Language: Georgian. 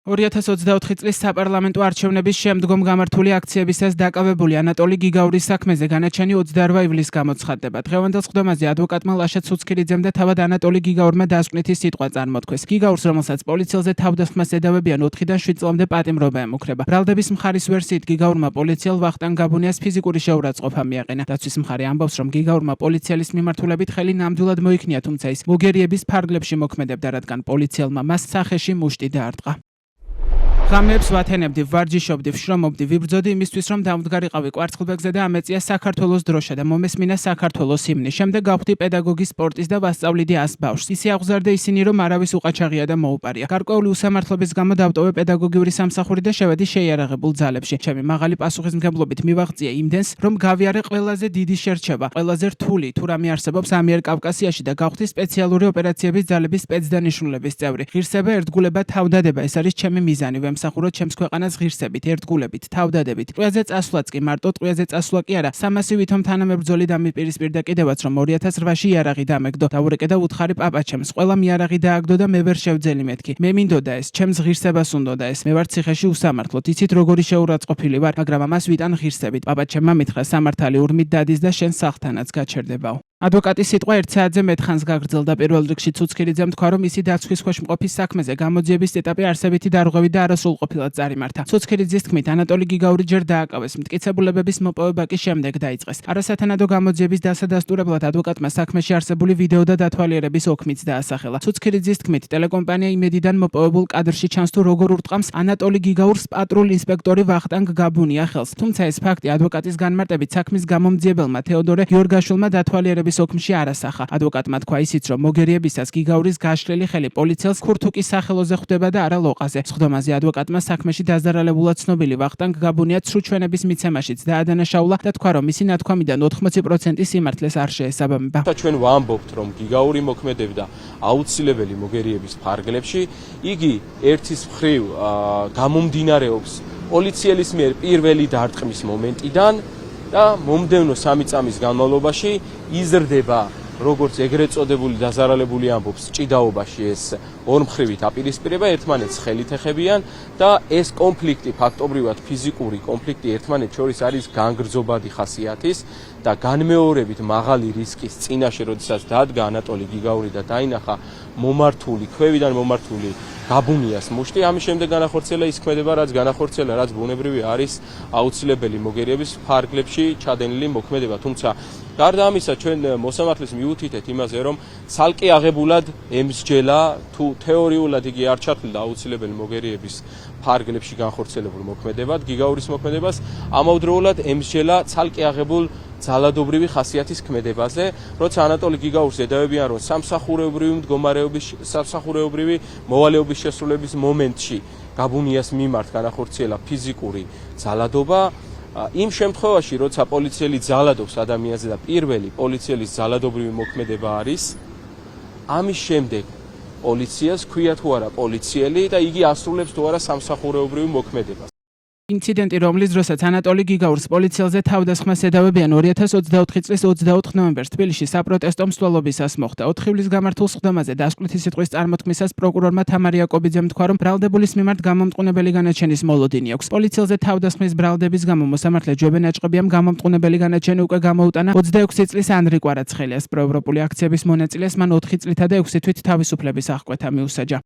2024 წლის საპარლამენტო არჩევნების შემდგომ გამართული აქციებისას დაკავებული ანატოლი გიგაურის საქმეზე განაჩენი 28 ივლისს გამოცხადდება. დღევანდელ სხდომაზე ადვოკატმა ლაშა ცუცქირიძემ და თავად ანატოლი გიგაურმა დასკვნითი სიტყვა წარმოთქვეს. გიგაურს, რომელსაც პოლიციელზე თავდასხმას ედავებიან 4-დან 7 წლამდე პატიმრობა ემუქრება. ბრალდების მხარის ვერსიით გიგაურმა პოლიციელ ვახტანგ გაბუნიას ფიზიკური შეურაცხყოფა მიაყენა. დაცვის მხარე ამბობს, რომ გიგაურმა პოლიციელის მიმართულებით ხელი ნამდვილად მოიქნია, თუმცა ის მოგერიების ფარგლებში მოქმედებდა, რადგან პოლიციელმა მას სახეში მუშტი დაარტყა. ღამეებს ვათენებდი, ვარჯიშობდი, ვშრომობდი, ვიბრძოდი იმისთვის, რომ დამდგარიყავი კვარცხლბეკზე და ამეწია საქართველოს დროშა და მომესმინა საქართველოს ჰიმნი. შემდეგ გავხდი პედაგოგი სპორტის და ვასწავლიდი 100 ბავშვს. ისე აღზარდა ისინი, რომ არავის უყაჩაღია და მოუპარია. გარკვეული უსამართლობის გამო დავტოვე პედაგოგიური სამსახური და შევედი შეიარაღებულ ძალებში. ჩემი მაღალი პასუხისმგებლობით მივაღწია იმდენს, რომ გავიარე ყველაზე დიდი შერჩევა, ყველაზე რთული, თუ რამე არსებობს ამიერკავკასიაში და გავხდი სპეციალური ოპერაციების ძალების სპეცდანიშნულების წევრი. ღირსება, ერთგულება, თავდადება, ეს არის ჩემი მიზანი. მსახურობ ჩემს ქვეყანას ღირსებით, ერთგულებით, თავდადებით. ტყვიაზე წასვლაც კი მარტო ტყვიაზე წასვლა კი არა, 300 ვითომ თანამებრძოლი დამიპირისპირდა კიდევაც, რომ 2008-ში იარაღი დამეგდო. დაურეკე და უთხარი პაპაჩემს, ყველამ იარაღი დააგდო და მე ვერ შევძელი მეთქი. მე მინდოდა ეს, ჩემს ღირსებას უნდოდა ეს. მე ვარ ციხეში უსამართლოდ. იცით როგორი შეურაცხყოფილი ვარ, მაგრამ ამას ვიტან ღირსებით. პაპაჩემმა მითხრა სამართალი ურმით დადის და შენ სახლთანაც გაჩერდებაო. ადვოკატის სიტყვა 1 საათზე მეტხანს გაგრძელდა. პირველ რიგში ცუცქირიძემ თქვა, რომ ისი დაცვის ქვეშ მყოფის საქმეზე გამოძიების ეტაპი არსებითი დარღვევით და არასრულყოფილად წარიმართა. ცუცქირიძის თქმით, ანატოლი გიგაური ჯერ დააკავეს, მტკიცებულებების მოპოვება კი შემდეგ დაიწყეს. არასათანადო გამოძიების დასადასტურებლად ადვოკატმა საქმეში არსებული ვიდეო და დათვალიერების ოქმიც დაასახელა. ცუცქირიძის თქმით, ტელეკომპანია იმედიდან მოპოვებულ კადრში ჩანს, თუ როგორ ურტყამს ანატოლი გიგაურს პატრულ ინსპექტორი ვახტანგ გაბუნია ხელს. თუმცა ეს ფაქტი ადვოკატის განმარტებით საქმის გამომძიებელმა თეოდორე გიორგაშვილმა დათვალიერების ოქმში არასახა. ადვოკატმა თქვა ისიც, რომ მოგერიებისას გიგაურის გაშლილი ხელი პოლიციელს ქურთუკის სახელოზე ხვდება და არა ლოყაზე. სხდომაზე ადვოკატმა საქმეში დაზარალებულად ცნობილი ვახტანგ გაბუნია ცრუჩვენების მიცემაშიც დაადანაშაულა და თქვა, რომ ისი ნათქვამიდან 80% სიმართლეს არ შეესაბამება. ჩვენ ვამბობთ, რომ გიგაური მოქმედებდა აუცილებელი მოგერიების ფარგლებში, იგი ერთის მხრივ გამომდინარეობს პოლიციელის მიერ პირველი დარტყმის მომენტიდან და მომდევნო 3 წამის განმავლობაში იზრდება, როგორც ეგრეთ წოდებული დაზარალებული ამბობს, ჭიდაობაში ეს ორმხრივი დაპირისპირება, ერთმანეთს ხელით ეხებიან და ეს კონფლიქტი, ფაქტობრივად ფიზიკური კონფლიქტი ერთმანეთს შორის არის განგრძობადი ხასიათის და განმეორებით მაღალი რისკის წინაშე, როდესაც დადგა ანატოლი გიგაური და დაინახა მომართული, ქვევიდან მომართული გაბუნიას მუშტი, ამის შემდეგ განახორციელა ის ქმედება, რაც განახორციელა, რაც ბუნებრივი არის აუცილებელი მოგერიების ფარგლებში ჩადენილი მოქმედება. თუმცა გარდა ამისა, ჩვენ მოსამართლეს მიუთითეთ იმაზე, რომ ცალკე აღებულად ემსჯელა, თუ თეორიულად იგი არ ჩათვლიდა აუცილებელი მოგერიების ფარგლებში განხორციელებულ მოქმედებად, გიგაურის მოქმედებას, ამავდროულად ემსჯელა ცალკე აღებულ ძალადობრივი ხასიათის ქმედებაზე, როცა ანატოლი გიგაურს ედავებიან, რომ სამსახურეობრივი მოვალეობის შესრულების მომენტში გაბუნიას მიმართ განახორციელა ფიზიკური ძალადობა, იმ შემთხვევაში, როცა პოლიციელი ძალადობს ადამიანზე და პირველი პოლიციელის ძალადობრივი მოქმედება არის, ამის შემდეგ პოლიციას ქვია თუ არა პოლიციელი და იგი ასრულებს თუ არა სამსახურეობრივ მოქმედებას. ინციდენტი, რომლის დროსაც ანატოლი გიგაურს პოლიციელზე თავდასხმას ედავებიან 2024 წლის 24 ნოემბერს თბილისში საპროტესტო მსვლელობისას მოხდა. 4 ივლისს გამართულ სხდომაზე დასკვნითი სიტყვის წარმოთქმისას პროკურორმა თამარ იაკობიძემ თქვა, რომ ბრალდებულის მიმართ გამომტყუნებელი განაჩენის მოლოდინი აქვს. პოლიციელზე თავდასხმის ბრალდების გამო მოსამართლე ჯობენ აჭყებიამ გამომტყუნებელი განაჩენი უკვე გამოუტანა 26 წლის ანრი კვარაცხელიას. პროევროპული აქციების მონაწილეს მან 4 წლითა და 6 თვით თავისუფლების აღკვეთა მიუსაჯა.